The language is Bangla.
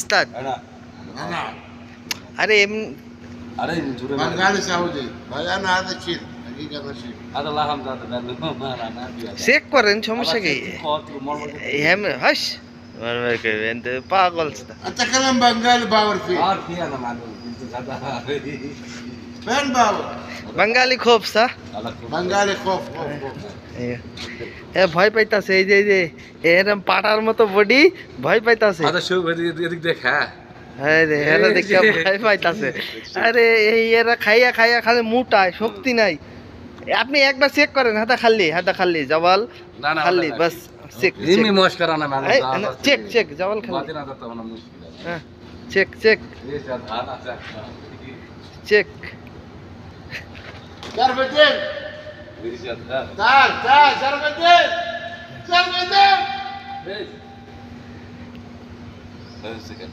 स्टार्ट अरे अरे जुरे बंगाली सऊदी बयान هذا شيء حقيقة ماشي هذا الله هم زاد بنو ما انا চেক করেন সমস্যা কি হ্যাঁ হাস মারমার করবেন তো পাগল اتكلم بنغالي باور فيه और في انا معلوم انت زاد فين باور বাঙালি খুব সা بنغالي خوف خوف এ ভয় পাইতাছে এই যে এরকম পাটার মতো বডি ভয় পাইতাছে هذا شو এদিক দেখ হ্যাঁ আরে এরা দেখে ভয় পাইতাছে আরে এই এরা খাইয়া খাইয়া খালি মোটায় শক্তি নাই আপনি একবার চেক করেন হাতা খালি জওয়াল খালি বাস চেক রিমি মশ করানা মানে চেক চেক জওয়াল খালি বাদিনা তো না মুশকিল হ্যাঁ চেক চেক ये ज्यादा आना চেক ضرب الدين मेरी ज्यादा تعال تعال ضرب الدين ضرب الدين بس بس كده